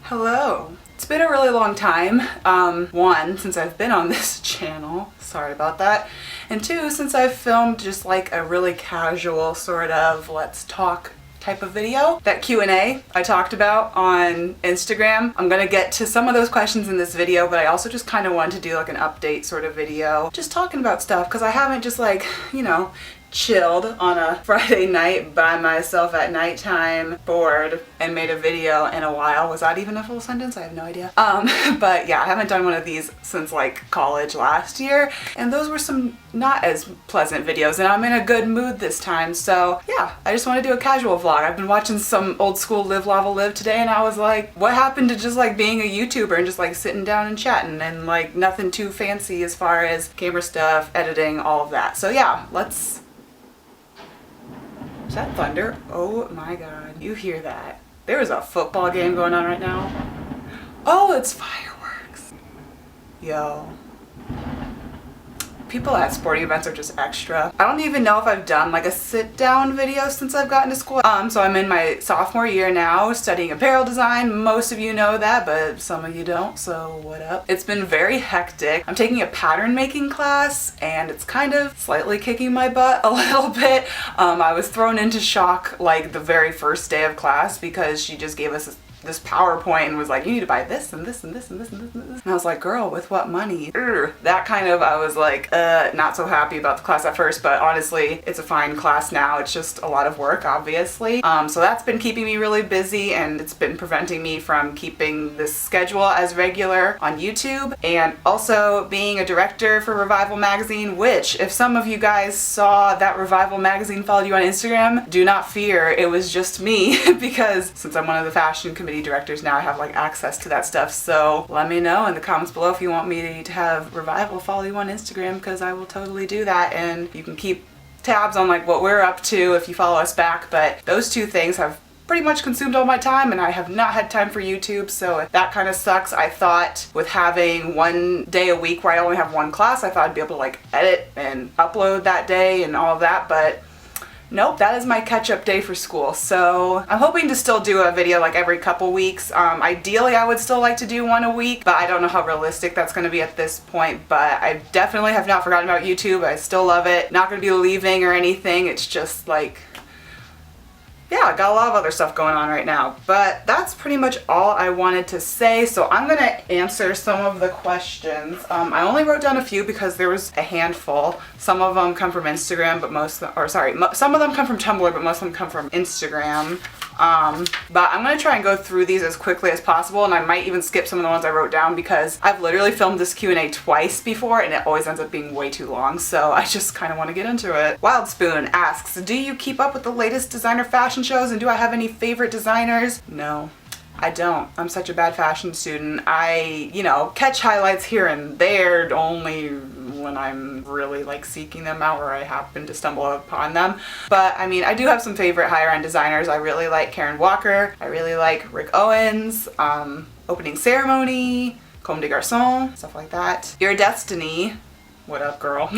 Hello. It's been a really long time. One, since I've been on this channel, sorry about that. And two, since I've filmed just like a really casual sort of let's talk type of video. That Q&A I talked about on Instagram. I'm gonna get to some of those questions in this video, but I also just kind of wanted to do like an update sort of video. Just talking about stuff because I haven't just like, you know, chilled on a Friday night by myself at nighttime, bored, and made a video in a while. Was that even a full sentence? I have no idea. But yeah, I haven't done one of these since like college last year, and those were some not as pleasant videos, and I'm in a good mood this time. So yeah, I just want to do a casual vlog. I've been watching some old school Live Lava Live today, and I was like, what happened to just like being a YouTuber and just like sitting down and chatting and like nothing too fancy as far as camera stuff, editing, all of that. So yeah, let's... Is that thunder? Oh my god. You hear that? There is a football game going on right now. Oh, it's fireworks. Yo. People at sporting events are just extra. I don't even know if I've done like a sit down video since I've gotten to school. So I'm in my sophomore year now studying apparel design. Most of you know that, but some of you don't, so what up? It's been very hectic. I'm taking a pattern making class and it's kind of slightly kicking my butt a little bit. I was thrown into shock like the very first day of class because she just gave us this PowerPoint and was like, you need to buy this and this and this and this and this and this. And I was like, girl, with what money? That kind of, I was like, not so happy about the class at first, but honestly, it's a fine class now. It's just a lot of work, obviously. So that's been keeping me really busy, and it's been preventing me from keeping this schedule as regular on YouTube. And also being a director for Revival Magazine, which if some of you guys saw that Revival Magazine followed you on Instagram, do not fear, it was just me because since I'm one of the fashion committee directors now, I have like access to that stuff. So let me know in the comments below if you want me to have Revival follow you on Instagram, because I will totally do that, and you can keep tabs on like what we're up to if you follow us back. But those two things have pretty much consumed all my time, and I have not had time for YouTube, so that kind of sucks. I thought with having one day a week where I only have one class, I thought I'd be able to like edit and upload that day and all of that, but nope, that is my catch-up day for school. So I'm hoping to still do a video like every couple weeks. Ideally, I would still like to do one a week, but I don't know how realistic that's going to be at this point. But I definitely have not forgotten about YouTube. I still love it. Not going to be leaving or anything. It's just like, yeah, I got a lot of other stuff going on right now, but that's pretty much all I wanted to say. So I'm gonna answer some of the questions. I only wrote down a few because there was a handful. Some of them come from Instagram, but some of them come from Tumblr, but most of them come from Instagram. But I'm gonna try and go through these as quickly as possible, and I might even skip some of the ones I wrote down because I've literally filmed this Q&A twice before and it always ends up being way too long, so I just kind of want to get into it. Wild Spoon asks, do you keep up with the latest designer fashion shows, and do I have any favorite designers? No, I don't. I'm such a bad fashion student. I, you know, catch highlights here and there only when I'm really like seeking them out or I happen to stumble upon them. But I mean, I do have some favorite higher end designers. I really like Karen Walker. I really like Rick Owens, Opening Ceremony, Comme des Garçons, stuff like that. Your Destiny, what up girl,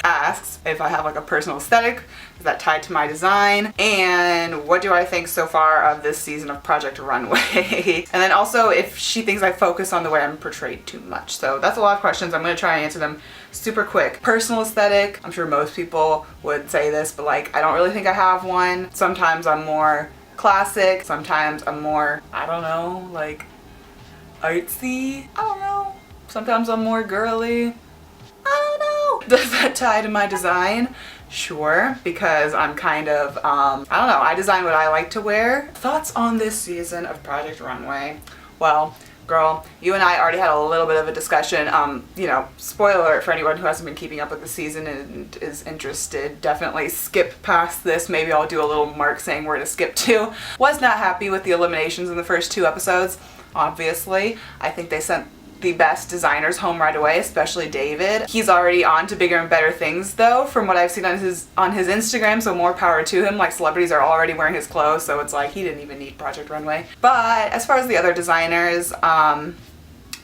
asks if I have like a personal aesthetic. Is that tied to my design? And what do I think so far of this season of Project Runway? And then also if she thinks I focus on the way I'm portrayed too much. So that's a lot of questions. I'm gonna try and answer them super quick. Personal aesthetic, I'm sure most people would say this, but like I don't really think I have one. Sometimes I'm more classic, sometimes I'm more, I don't know, like artsy, I don't know. Sometimes I'm more girly, I don't know. Does that tie to my design? Sure, because I'm kind of, I don't know, I design what I like to wear. Thoughts on this season of Project Runway? Well, girl, you and I already had a little bit of a discussion. You know, spoiler alert for anyone who hasn't been keeping up with the season and is interested, definitely skip past this. Maybe I'll do a little mark saying where to skip to. Was not happy with the eliminations in the first 2 episodes, obviously. I think they sent the best designers home right away, especially David. He's already on to bigger and better things though, from what I've seen on his Instagram, so more power to him. Like celebrities are already wearing his clothes, so it's like he didn't even need Project Runway. But as far as the other designers, I'm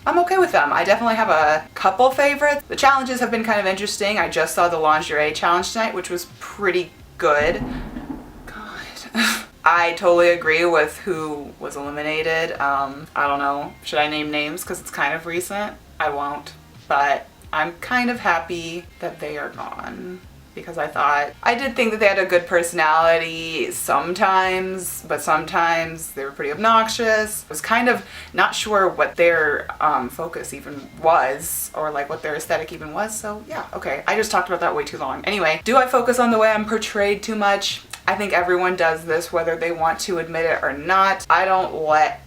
okay with them. I definitely have a couple favorites. The challenges have been kind of interesting. I just saw the lingerie challenge tonight, which was pretty good. God. I totally agree with who was eliminated. I don't know, should I name names because it's kind of recent? I won't, but I'm kind of happy that they are gone. Because I did think that they had a good personality sometimes, but sometimes they were pretty obnoxious. I was kind of not sure what their focus even was, or like what their aesthetic even was, so yeah, okay. I just talked about that way too long. Anyway, do I focus on the way I'm portrayed too much? I think everyone does this, whether they want to admit it or not. I don't let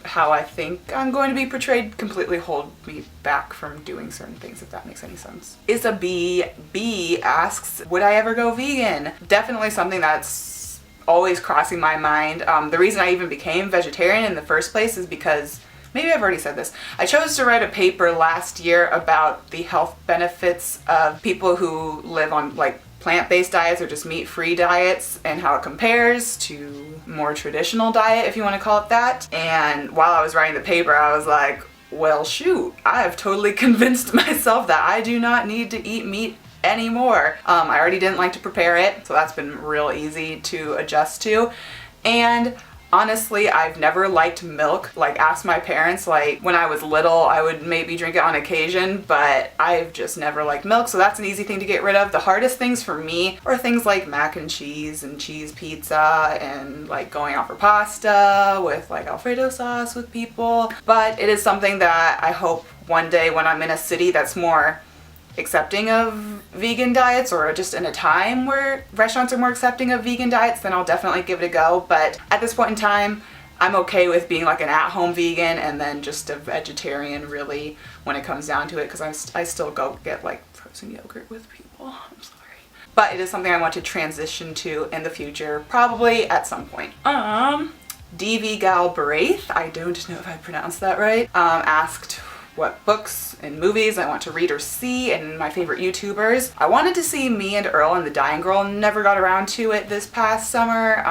how I think I'm going to be portrayed completely hold me back from doing certain things, if that makes any sense. B asks, would I ever go vegan? Definitely something that's always crossing my mind. The reason I even became vegetarian in the first place is because, maybe I've already said this, I chose to write a paper last year about the health benefits of people who live on like plant-based diets or just meat-free diets and how it compares to more traditional diet, if you want to call it that. And while I was writing the paper, I was like, well shoot, I have totally convinced myself that I do not need to eat meat anymore. I already didn't like to prepare it, so that's been real easy to adjust to. And honestly, I've never liked milk. Like, ask my parents, like when I was little, I would maybe drink it on occasion, but I've just never liked milk, so that's an easy thing to get rid of. The hardest things for me are things like mac and cheese pizza and like going out for pasta with like Alfredo sauce with people. But it is something that I hope one day when I'm in a city that's more accepting of vegan diets, or just in a time where restaurants are more accepting of vegan diets, then I'll definitely give it a go. But at this point in time, I'm okay with being like an at-home vegan and then just a vegetarian really when it comes down to it, because I still go get like frozen yogurt with people. I'm sorry. But it is something I want to transition to in the future, probably at some point. DV Galbraith, I don't know if I pronounced that right, asked what books and movies I want to read or see, and my favorite YouTubers. I wanted to see Me and Earl and the Dying Girl, never got around to it this past summer,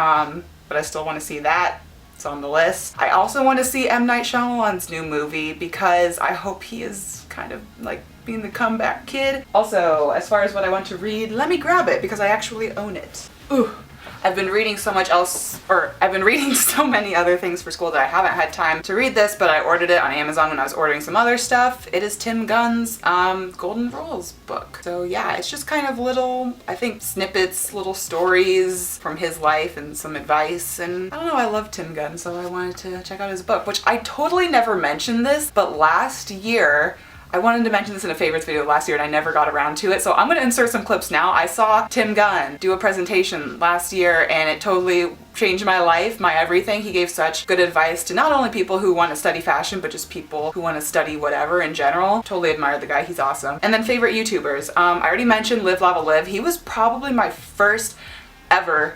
but I still want to see that. It's on the list. I also want to see M. Night Shyamalan's new movie because I hope he is kind of like being the comeback kid. Also, as far as what I want to read, let me grab it because I actually own it. Ooh. I've been reading so much else, or I've been reading so many other things for school that I haven't had time to read this, but I ordered it on Amazon when I was ordering some other stuff. It is Tim Gunn's Golden Rules book. So yeah, it's just kind of little, I think, snippets, little stories from his life and some advice, and I don't know, I love Tim Gunn, so I wanted to check out his book, which I totally never mentioned this, but last year, I wanted to mention this in a favorites video last year and I never got around to it, so I'm going to insert some clips now. I saw Tim Gunn do a presentation last year and it totally changed my life, my everything. He gave such good advice to not only people who want to study fashion, but just people who want to study whatever in general. Totally admire the guy, he's awesome. And then favorite YouTubers. I already mentioned Live Lava Live. He was probably my first ever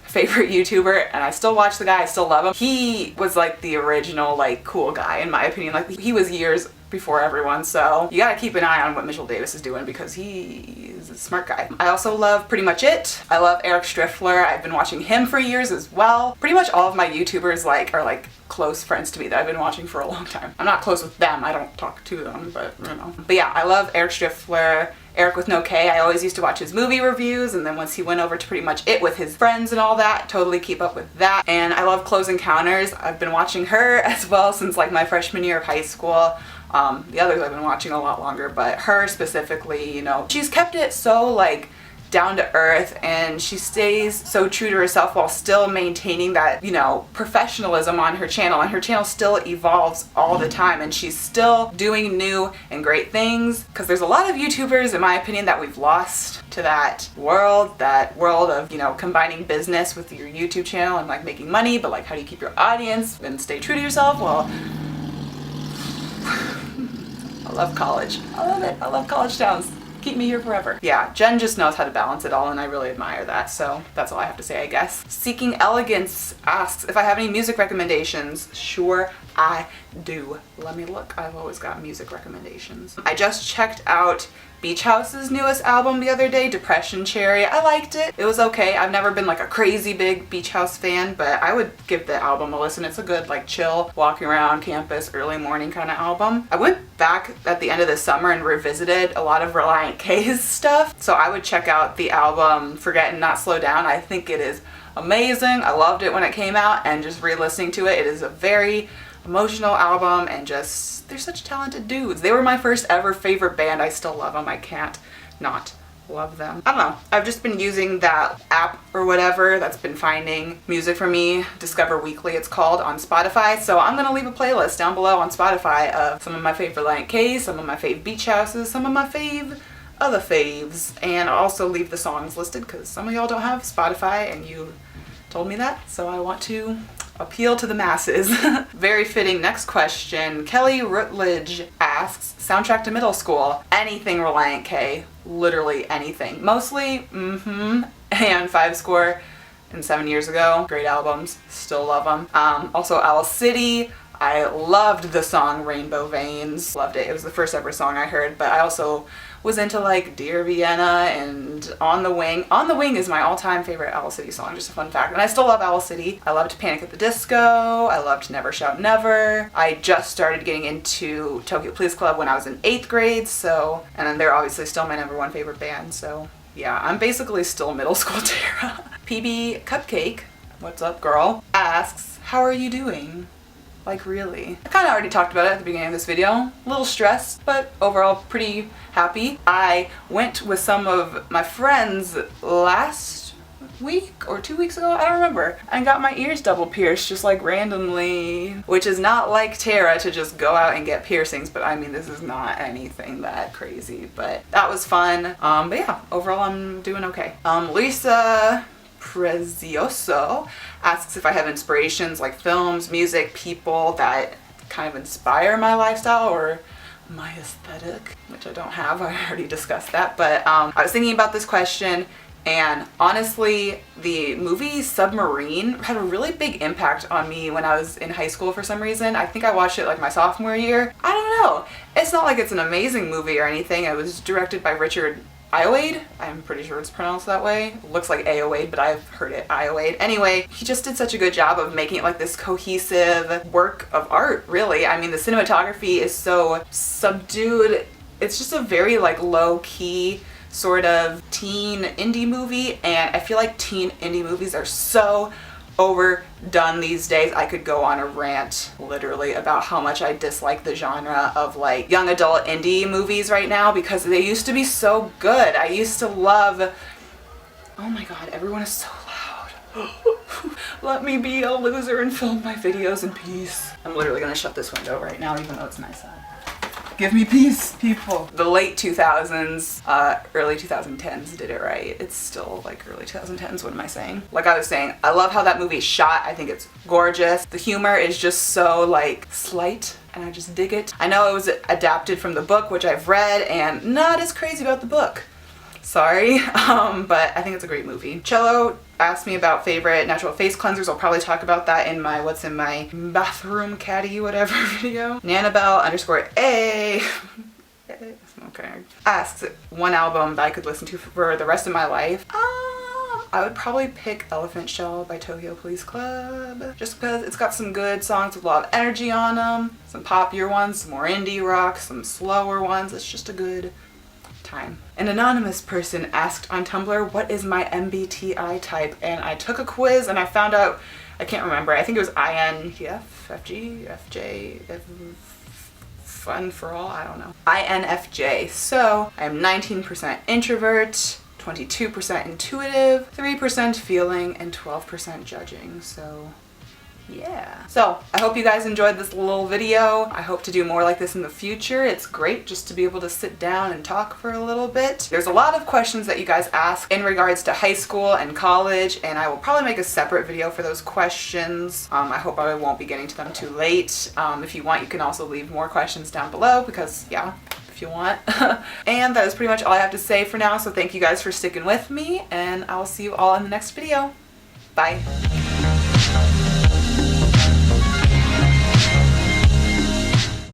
favorite YouTuber, and I still watch the guy, I still love him. He was like the original like cool guy in my opinion. Like, he was years before everyone, so you gotta keep an eye on what Mitchell Davis is doing because he is a smart guy. I also love Pretty Much It. I love Eric Striffler. I've been watching him for years as well. Pretty much all of my YouTubers are like close friends to me that I've been watching for a long time. I'm not close with them, I don't talk to them, but you know. But yeah, I love Eric Striffler. Eric with no K, I always used to watch his movie reviews, and then once he went over to Pretty Much It with his friends and all that, totally keep up with that. And I love Close Encounters. I've been watching her as well since like my freshman year of high school. The others I've been watching a lot longer, but her specifically, you know, she's kept it so like down to earth and she stays so true to herself while still maintaining that, you know, professionalism on her channel, and her channel still evolves all the time and she's still doing new and great things, because there's a lot of YouTubers in my opinion that we've lost to that world of, you know, combining business with your YouTube channel and like making money, but like how do you keep your audience and stay true to yourself? Well, I love college. I love it. I love college towns. Keep me here forever. Yeah, Jen just knows how to balance it all and I really admire that, so that's all I have to say, I guess. Seeking Elegance asks if I have any music recommendations. Sure, I do. Let me look. I've always got music recommendations. I just checked out Beach House's newest album the other day, Depression Cherry. I liked it. It was okay. I've never been like a crazy big Beach House fan, but I would give the album a listen. It's a good like chill, walking around campus, early morning kind of album. I went back at the end of the summer and revisited a lot of Relient K's stuff, so I would check out the album Forget and Not Slow Down. I think it is amazing. I loved it when it came out, and just re-listening to it, it is a very emotional album, and just, they're such talented dudes. They were my first ever favorite band. I still love them. I can't not love them. I don't know. I've just been using that app or whatever that's been finding music for me, Discover Weekly it's called, on Spotify. So I'm gonna leave a playlist down below on Spotify of some of my favorite Relient K's, some of my fave beach houses, some of my fave other faves, and I'll also leave the songs listed because some of y'all don't have Spotify and you told me that, so I want to appeal to the masses. Very fitting next question. Kelly Rutledge asks, soundtrack to middle school. Anything Relient K, literally anything. Mostly and 5 Score and 7 Years Ago. Great albums, still love them. Also Owl City. I loved the song Rainbow Veins. Loved it. It was the first ever song I heard, but I also was into like Dear Vienna and On the Wing. On the Wing is my all-time favorite Owl City song, just a fun fact. And I still love Owl City. I loved Panic at the Disco. I loved Never Shout Never. I just started getting into Tokyo Police Club when I was in 8th grade, so, and then they're obviously still my #1 favorite band, so yeah, I'm basically still middle school Tara. PB Cupcake, what's up girl, asks, how are you doing? Like really. I kind of already talked about it at the beginning of this video. A little stressed, but overall pretty happy. I went with some of my friends last week or 2 weeks ago, I don't remember, and got my ears double pierced just like randomly, which is not like Tara to just go out and get piercings, but I mean this is not anything that crazy, but that was fun. But yeah, overall I'm doing okay. Lisa Prezioso asks if I have inspirations like films, music, people that kind of inspire my lifestyle or my aesthetic, which I don't have. I already discussed that, but I was thinking about this question, and honestly the movie Submarine had a really big impact on me when I was in high school for some reason. I think I watched it like my sophomore year. I don't know. It's not like it's an amazing movie or anything. It was directed by Richard Ayoade. I'm pretty sure it's pronounced that way. It looks like Ayoade, but I've heard it Ayoade. Anyway, he just did such a good job of making it like this cohesive work of art, really. I mean, the cinematography is so subdued. It's just a very like low-key sort of teen indie movie, and I feel like teen indie movies are so overdone these days. I could go on a rant literally about how much I dislike the genre of like young adult indie movies right now because they used to be so good. I used to love, oh my god, everyone is so loud. Let me be a loser and film my videos in peace. I'm literally gonna shut this window right now even though it's nice out. Give me peace, people. The late 2000s, early 2010s did it right. It's still like early 2010s, what am I saying? Like I was saying, I love how that movie is shot. I think it's gorgeous. The humor is just so like slight, and I just dig it. I know it was adapted from the book, which I've read, and not as crazy about the book. Sorry, but I think it's a great movie. Cello asked me about favorite natural face cleansers. I'll probably talk about that in my what's in my bathroom caddy whatever video. Nanabelle_A okay, asks one album that I could listen to for the rest of my life. I would probably pick Elephant Shell by Tokyo Police Club, just because it's got some good songs with a lot of energy on them, some poppier ones, some more indie rock, some slower ones. It's just a good time. An anonymous person asked on Tumblr, what is my MBTI type? And I took a quiz and I found out, I can't remember, I think it was INTF, FG, FJ, fun for all, I don't know. INFJ. So I'm 19% introvert, 22% intuitive, 3% feeling, and 12% judging. So yeah. So I hope you guys enjoyed this little video. I hope to do more like this in the future. It's great just to be able to sit down and talk for a little bit. There's a lot of questions that you guys ask in regards to high school and college, and I will probably make a separate video for those questions. I hope I won't be getting to them too late. If you want, you can also leave more questions down below because yeah, if you want. And that is pretty much all I have to say for now, so thank you guys for sticking with me, and I will see you all in the next video. Bye.